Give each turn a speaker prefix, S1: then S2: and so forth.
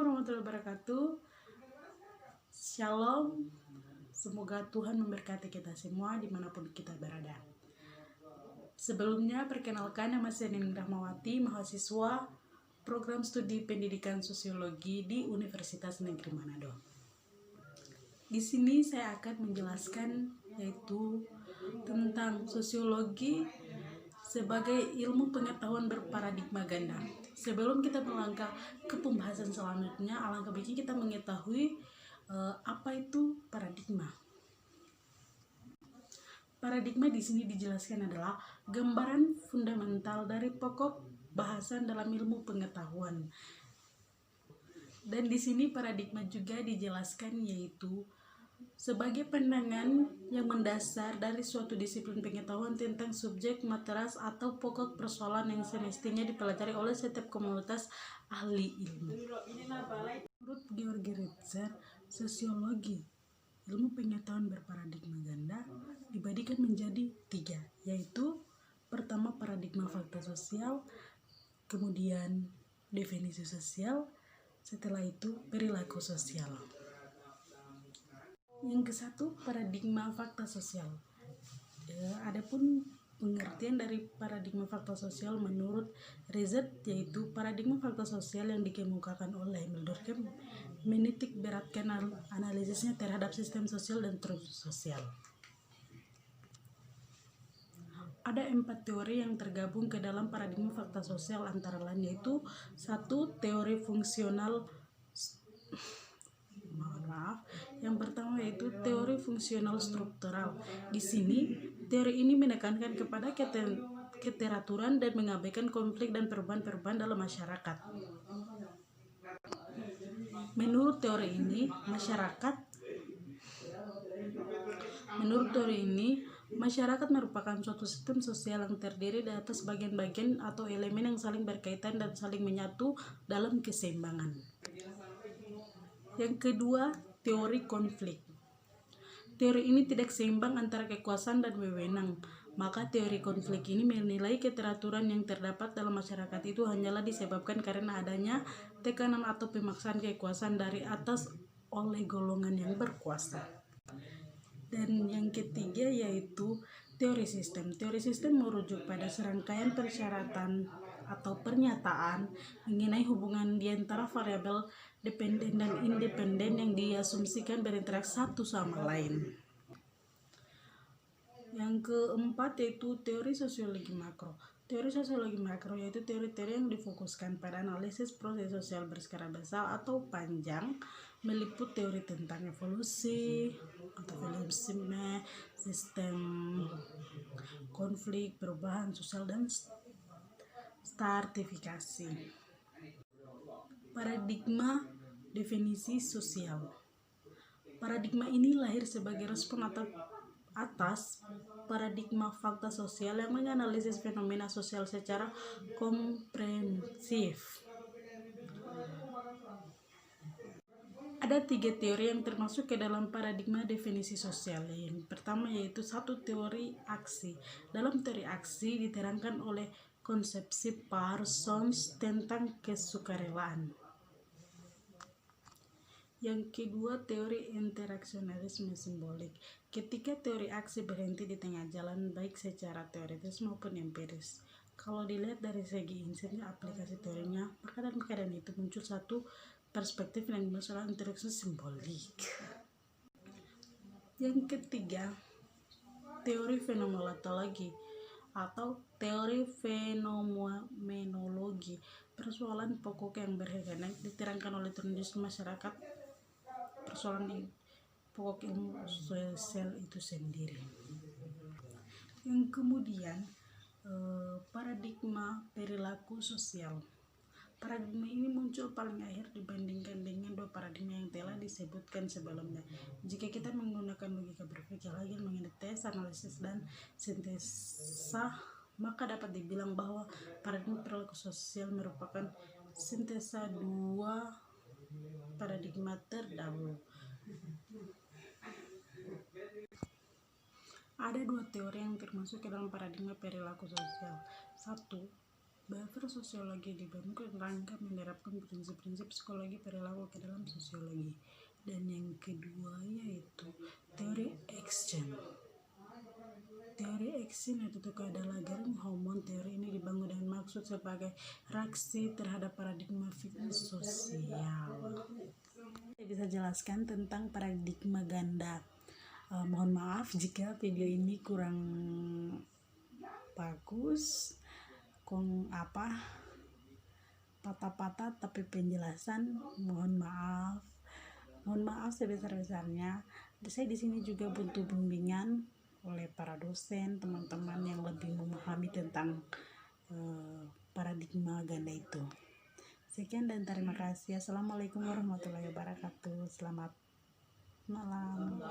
S1: warahmatullahi wabarakatuh. Shalom. Semoga Tuhan memberkati kita semua dimanapun kita berada. Sebelumnya, perkenalkan, nama saya Nining Rahmawati, mahasiswa program studi pendidikan sosiologi di Universitas Negeri Manado. Di sini saya akan menjelaskan yaitu tentang sosiologi sebagai ilmu pengetahuan berparadigma ganda. Sebelum kita melangkah ke pembahasan selanjutnya, alangkah baiknya kita mengetahui apa itu paradigma. Paradigma di sini dijelaskan adalah gambaran fundamental dari pokok bahasan dalam ilmu pengetahuan. Dan di sini paradigma juga dijelaskan yaitu sebagai pandangan yang mendasar dari suatu disiplin pengetahuan tentang subjek, materas, atau pokok persoalan yang semestinya dipelajari oleh setiap komunitas ahli ilmu. Menurut Georg Ritzer, sosiologi, ilmu pengetahuan berparadigma ganda, dibagi menjadi 3, yaitu pertama paradigma fakta sosial, kemudian definisi sosial, setelah itu perilaku sosial. Yang ke-1, paradigma fakta sosial. Adapun pengertian dari paradigma fakta sosial menurut Ritzer yaitu paradigma fakta sosial yang dikemukakan oleh Emil Durkheim menitik beratkan analisisnya terhadap sistem sosial dan struktur sosial. Ada 4 teori yang tergabung ke dalam paradigma fakta sosial, antara lain yaitu 1. Teori fungsional. Yang pertama yaitu teori fungsional struktural. Di sini teori ini menekankan kepada keteraturan dan mengabaikan konflik dan perubahan-perubahan dalam masyarakat. Menurut teori ini, masyarakat merupakan suatu sistem sosial yang terdiri dari atas bagian-bagian atau elemen yang saling berkaitan dan saling menyatu dalam keseimbangan. Yang kedua, teori konflik. Teori ini tidak seimbang antara kekuasaan dan wewenang. Maka teori konflik ini menilai keteraturan yang terdapat dalam masyarakat itu hanyalah disebabkan karena adanya tekanan atau pemaksaan kekuasaan dari atas oleh golongan yang berkuasa. Dan yang ketiga yaitu teori sistem. Teori sistem merujuk pada serangkaian persyaratan atau pernyataan mengenai hubungan di antara variabel dependen dan independen yang diasumsikan berinteraksi satu sama lain. Yang keempat yaitu teori sosiologi makro. Teori sosiologi makro yaitu teori-teori yang difokuskan pada analisis proses sosial berskala besar atau panjang, meliput teori tentang evolusi atau evolusionisme, sistem konflik, perubahan sosial, dan stratifikasi. Paradigma definisi sosial. Paradigma ini lahir sebagai respon atas paradigma fakta sosial yang menganalisis fenomena sosial secara komprehensif. Ada 3 teori yang termasuk ke dalam paradigma definisi sosial. Yang pertama yaitu 1. Teori aksi. Dalam teori aksi diterangkan oleh konsepsi Parsons tentang kesukarelaan. Yang kedua, teori interaksionalisme simbolik. Ketika teori aksi berhenti di tengah jalan baik secara teoritis maupun empiris. Kalau dilihat dari segi insinya aplikasi teorinya, maka dalam keadaan itu muncul satu perspektif yang masalah interaksi simbolik. Yang ketiga, teori fenomenologi atau teori fenomenologi. Persoalan pokok yang berhubungan diterangkan oleh teoritis masyarakat, persoalan pokok ilmu sosial itu sendiri. Yang kemudian paradigma perilaku sosial. Paradigma ini muncul paling akhir dibandingkan dengan 2 paradigma yang telah disebutkan sebelumnya. Jika kita menggunakan logika berpikir lagi mengenai tes, analisis, dan sintesa, maka dapat dibilang bahwa paradigma perilaku sosial merupakan sintesa 2 paradigma terdahulu. Ada 2 teori yang termasuk ke dalam paradigma perilaku sosial. 1. Bahkan sosiologi dibangun rangka menerapkan prinsip-prinsip psikologi perilaku ke dalam sosiologi. Dan yang kedua yaitu teori action. Teori action itu adalah garing hormon. Teori ini dibangun dengan maksud sebagai reaksi terhadap paradigma fitness sosial. Saya bisa jelaskan tentang paradigma ganda. Mohon maaf jika video ini kurang bagus, patah-patah, tapi penjelasan mohon maaf sebesar-besarnya. Saya di sini juga butuh bimbingan oleh para dosen, teman-teman yang lebih memahami tentang paradigma ganda itu. Sekian dan terima kasih. Assalamualaikum warahmatullahi wabarakatuh. Selamat malam.